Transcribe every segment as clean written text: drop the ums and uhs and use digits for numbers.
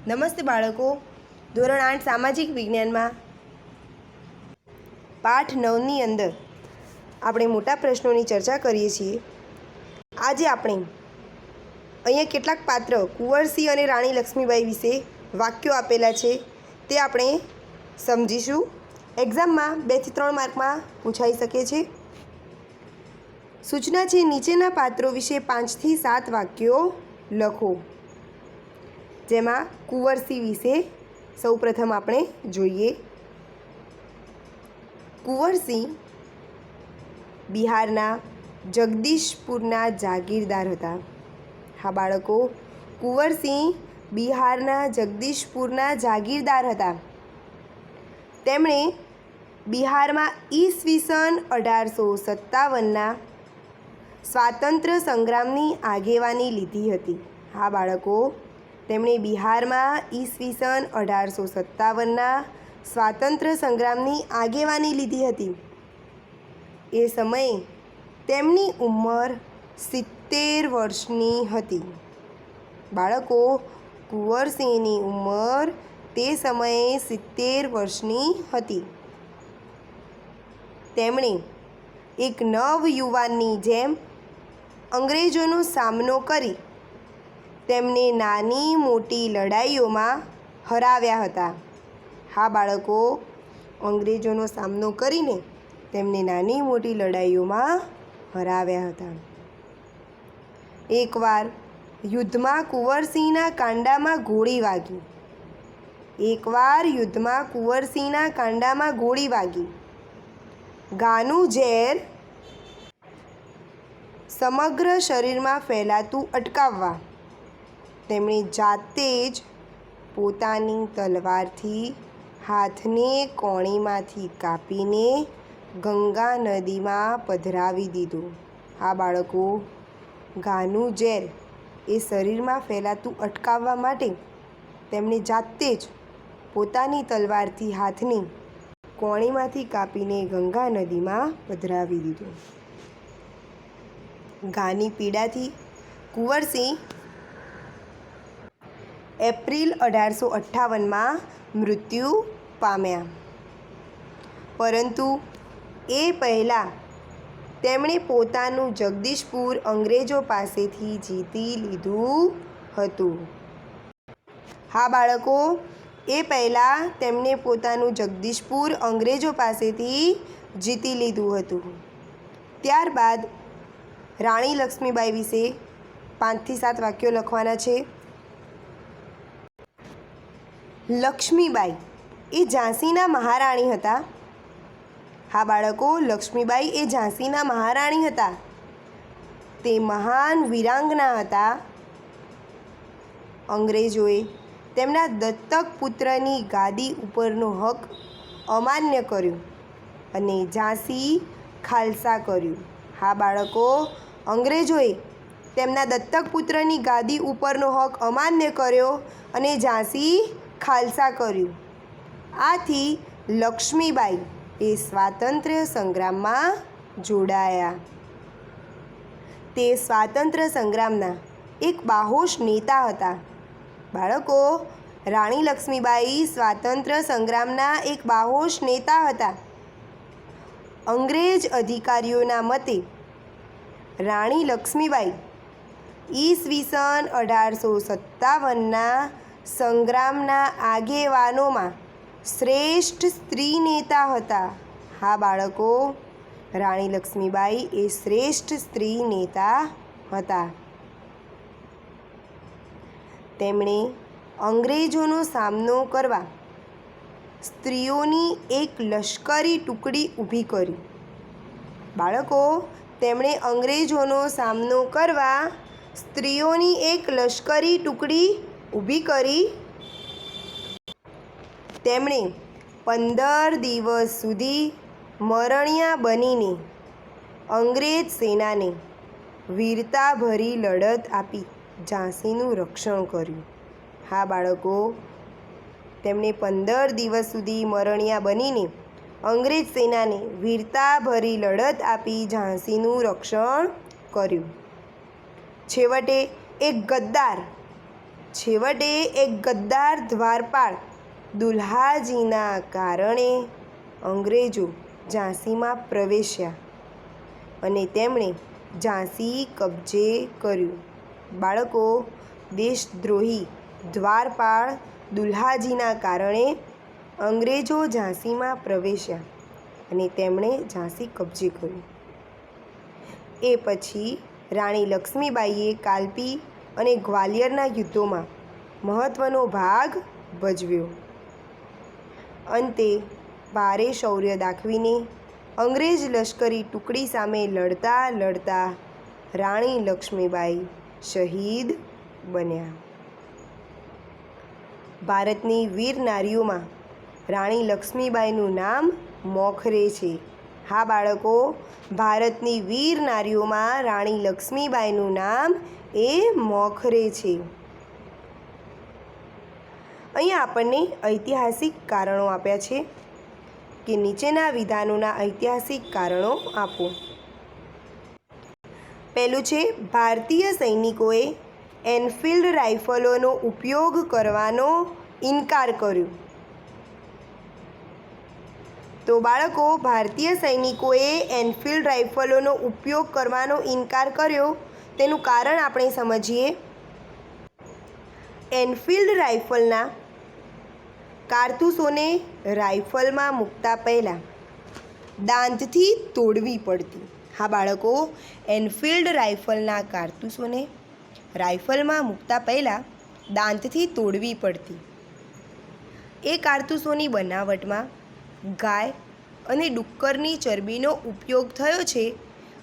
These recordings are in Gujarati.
નમસ્તે બાળકો, ધોરણ 8 સામાજિક વિજ્ઞાનમાં પાઠ 9ની અંદર આપણે મોટા પ્રશ્નોની ચર્ચા કરીએ છીએ. આજે આપણે અહીંયા કેટલાક પાત્ર કુંવરસિંહ અને રાણી લક્ષ્મીબાઈ વિશે વાક્યો આપેલા છે તે આપણે સમજીશું. એક્ઝામમાં 2 થી 3 માર્કમાં પૂછાઈ શકે છે. સૂચના છે, નીચેના પાત્રો વિશે 5 થી 7 વાક્યો લખો. જેમાં કુંવરસિંહ વિશે સૌપ્રથમ આપણે જોઈએ. કુંવરસિંહ બિહારના જગદીશપુરના જાગીરદાર હતા. હા બાળકો, કુંવરસિંહ બિહારના જગદીશપુરના જાગીરદાર હતા. તેમણે બિહારમાં ઈસવીસન 1857ના સ્વાતંત્ર્ય સંગ્રામની આગેવાની લીધી હતી. હા બાળકો, તેમણે બિહારમાં ઈસવીસન 1857ના સ્વાતંત્ર્ય સંગ્રામની આગેવાની લીધી હતી. એ સમયે તેમની ઉંમર 70 વર્ષની હતી. બાળકો, કુંવરસિંહની ઉંમર તે સમયે 70 વર્ષની હતી. તેમણે એક નવયુવાનની જેમ અંગ્રેજોનો સામનો કરી તેમને નાની મોટી લડાઈઓમાં હરાવ્યા હતા. હા બાળકો, અંગ્રેજોનો સામનો કરીને તેમને નાની મોટી લડાઈઓમાં હરાવ્યા હતા. એકવાર યુદ્ધમાં કુંવરસિંહના કાંડામાં ગોળી વાગી. ઘાનું ઝેર સમગ્ર શરીરમાં ફેલાતું અટકાવવા તેમણે જાતે જ પોતાની તલવારથી હાથને કોણીમાંથી કાપીને ગંગા નદીમાં પધરાવી દીધું. હા બાળકો, ઘાનું ઝેર એ શરીરમાં ફેલાતું અટકાવવા માટે તેમણે જાતે જ પોતાની તલવારથી હાથને કોણીમાંથી કાપીને ગંગા નદીમાં પધરાવી દીધું. ઘાની પીડાથી કુંવરસિંહ એપ્રિલ 1858માં મૃત્યુ પામ્યા. પરંતુ એ પહેલાં તેમણે પોતાનું જગદીશપુર અંગ્રેજો પાસેથી જીતી લીધું હતું. હા બાળકો, એ પહેલાં તેમણે પોતાનું જગદીશપુર અંગ્રેજો પાસેથી જીતી લીધું હતું. ત્યારબાદ રાણી લક્ષ્મીબાઈ વિશે 5 થી 7 વાક્યો લખવાના છે. લક્ષ્મીબાઈ એ ઝાંસીના મહારાણી હતા. હા બાળકો, લક્ષ્મીબાઈ એ ઝાંસીના મહારાણી હતા. તે મહાન વીરાંગના હતા. અંગ્રેજોએ તેમના દત્તક પુત્રની ગાદી ઉપરનો હક અમાન્ય કર્યો અને ઝાંસી ખાલસા કર્યું. હા બાળકો, અંગ્રેજોએ તેમના દત્તક પુત્રની ગાદી ઉપરનો હક અમાન્ય કર્યો અને ઝાંસી ખાલસા કર્યું. આથી લક્ષ્મીબાઈ એ સ્વાતંત્ર્ય સંગ્રામમાં જોડાયા. તે સ્વાતંત્ર્ય સંગ્રામના એક બાહોશ નેતા હતા. બાળકો, રાણી લક્ષ્મીબાઈ સ્વાતંત્ર્ય સંગ્રામના એક બાહોશ નેતા હતા. અંગ્રેજ અધિકારીઓના મતે રાણી લક્ષ્મીબાઈ ઈસવીસન 1857ના સંગ્રામના આગેવાનોમાં શ્રેષ્ઠ સ્ત્રી નેતા હતા. હા બાળકો, રાણી લક્ષ્મીબાઈ એ શ્રેષ્ઠ સ્ત્રી નેતા હતા. તેમણે અંગ્રેજોનો સામનો કરવા સ્ત્રીઓની એક લશ્કરી ટુકડી ઊભી કરી. બાળકો, તેમણે અંગ્રેજોનો સામનો કરવા સ્ત્રીઓની એક લશ્કરી ટુકડી ઊભી કરી. તેમણે 15 દિવસ સુધી મરણિયા બનીને અંગ્રેજ સેનાને વીરતાભરી લડત આપી ઝાંસીનું રક્ષણ કર્યું. હા બાળકો, તેમણે 15 દિવસ સુધી મરણિયા બનીને અંગ્રેજ સેનાને વીરતાભરી લડત આપી ઝાંસીનું રક્ષણ કર્યું. છેવટે એક ગદ્દાર છેવટે એક ગદ્દાર દ્વારપાળ દુલ્હાજીના કારણે અંગ્રેજો ઝાંસીમાં પ્રવેશ્યા અને તેમણે ઝાંસી કબજે કર્યું. બાળકો, દેશદ્રોહી દ્વારપાળ દુલ્હાજીના કારણે અંગ્રેજો ઝાંસીમાં પ્રવેશ્યા અને તેમણે ઝાંસી કબજે કર્યું. એ પછી રાણી લક્ષ્મીબાઈએ કાલપી અને ગ્વાલિયરના યુદ્ધોમાં મહત્ત્વનો ભાગ ભજવ્યો. અંતે ભારે શૌર્ય દાખવીને અંગ્રેજ લશ્કરી ટુકડી સામે લડતા લડતા રાણી લક્ષ્મીબાઈ શહીદ બન્યા. ભારતની વીર નારીઓમાં રાણી લક્ષ્મીબાઈનું નામ મોખરે છે. હા બાળકો, ભારતની વીર નારીઓમાં રાણી લક્ષ્મીબાઈનું નામ એ મોખરે છે. અહીંયા આપણને ઐતિહાસિક કારણો આપ્યા છે કે નીચેના વિધાનોના ઐતિહાસિક કારણો આપો. પહેલું છે, ભારતીય સૈનિકોએ એનફિલ્ડ રાઇફલોનો ઉપયોગ કરવાનો ઇનકાર કર્યો. તો બાળકો, ભારતીય સૈનિકોએ એનફિલ્ડ રાઇફલોનો ઉપયોગ કરવાનો ઇનકાર કર્યો તેનું કારણ આપણે સમજીએ. એનફિલ્ડ રાઇફલના કારતૂસોને રાઇફલમાં મૂકતા પહેલાં દાંતથી તોડવી પડતી. હા બાળકો, એનફિલ્ડ રાઇફલના કારતૂસોને રાઇફલમાં મૂકતા પહેલાં દાંતથી તોડવી પડતી. એ કારતૂસોની બનાવટમાં ગાય અને ડુક્કરની ચરબીનો ઉપયોગ થયો છે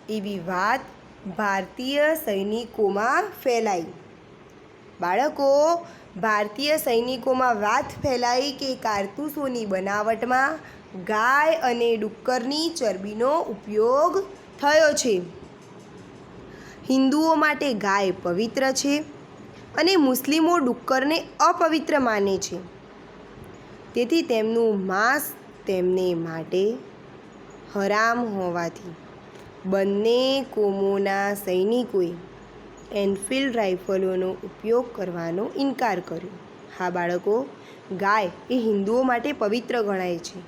એવી વાત ભારતીય સૈનિકોમાં ફેલાઈ. બાળકો, ભારતીય સૈનિકોમાં વાત ફેલાઈ કે કારતૂસોની બનાવટમાં ગાય અને ડુક્કરની ચરબીનો ઉપયોગ થયો છે. હિન્દુઓ માટે ગાય પવિત્ર છે અને મુસ્લિમો ડુક્કરને અપવિત્ર માને છે. તેથી તેમનું માંસ તેમને માટે હરામ હોવાથી બંને કોમોના સૈનિકોએ એનફિલ્ડ રાઇફલોનો ઉપયોગ કરવાનો ઇનકાર કર્યો. હા બાળકો, ગાય એ હિન્દુઓ માટે પવિત્ર ગણાય છે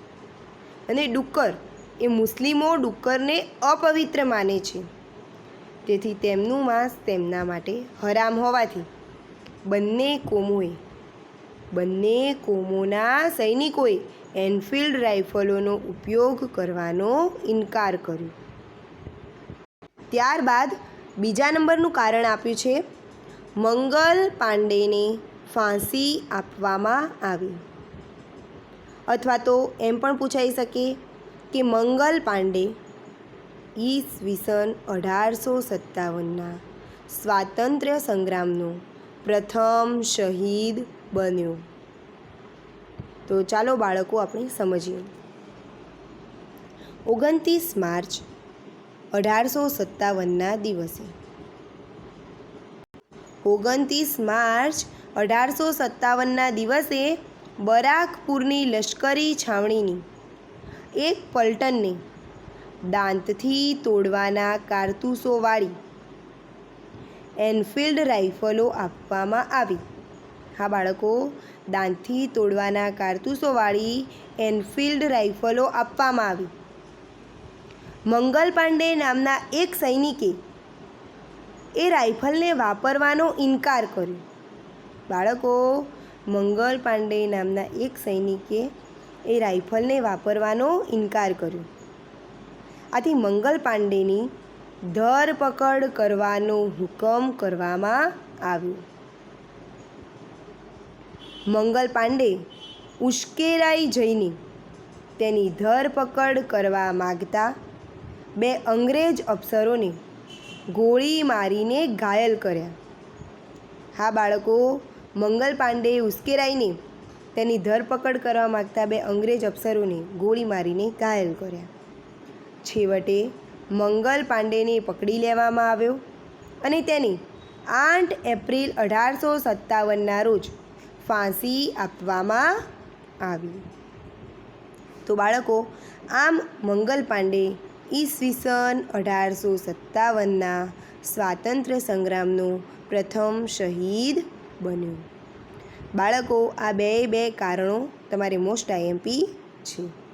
અને ડુક્કર એ મુસ્લિમો ડુક્કરને અપવિત્ર માને છે. તેથી તેમનું માંસ તેમના માટે હરામ હોવાથી બંને કોમોના સૈનિકોએ એનફિલ્ડ રાઇફલોનો ઉપયોગ કરવાનો ઇનકાર કર્યો. ત્યારબાદ બીજા નંબરનું કારણ આપ્યું છે, મંગલ પાંડેને ફાંસી આપવામાં આવી. અથવા તો એમ પણ પૂછાઈ શકે કે મંગલ પાંડે ઈસવીસન 1857ના સ્વાતંત્ર્ય સંગ્રામનો પ્રથમ શહીદ બન્યો. તો ચાલો બાળકો આપણે સમજીએ. 29 માર્ચ 1857ના દિવસે 29 માર્ચ 1857ના દિવસે બરાકપુરની લશ્કરી છાવણીની એક પલટનને દાંતથી તોડવાના કારતૂસોવાળી એનફિલ્ડ રાઇફલો આપવામાં આવી. હા બાળકો, દાંતથી તોડવાના કારતૂસોવાળી એનફિલ્ડ રાઇફલો આપવામાં આવી. મંગલ પાંડે નામના એક સૈનિકે એ રાઇફલને વાપરવાનો ઇનકાર કર્યો. બાળકો, મંગલ પાંડે નામના એક સૈનિકે એ રાઇફલને વાપરવાનો ઇનકાર કર્યો. આથી મંગલ પાંડેની ધરપકડ કરવાનો હુકમ કરવામાં આવ્યો. મંગલ પાંડે ઉશ્કેરાઈ જઈને તેની ધરપકડ કરવા માગતા બે અંગ્રેજ અફસરોને ગોળી મારીને ઘાયલ કર્યા. હા બાળકો, મંગલ પાંડે ઉશ્કેરાઈને તેની ધરપકડ કરવા માગતા બે અંગ્રેજ અફસરોને ગોળી મારીને ઘાયલ કર્યા. છેવટે મંગલ પાંડેને પકડી લેવામાં આવ્યો અને તેને 8 એપ્રિલ 1857ના રોજ ફાંસી આપવામાં આવી. તો બાળકો, આમ મંગલ પાંડે ઈસવીસન 1857ના સ્વાતંત્ર્ય સંગ્રામનો પ્રથમ શહીદ બન્યો. બાળકો, આ બે કારણો તમારે મોસ્ટ આઈએમપી છે.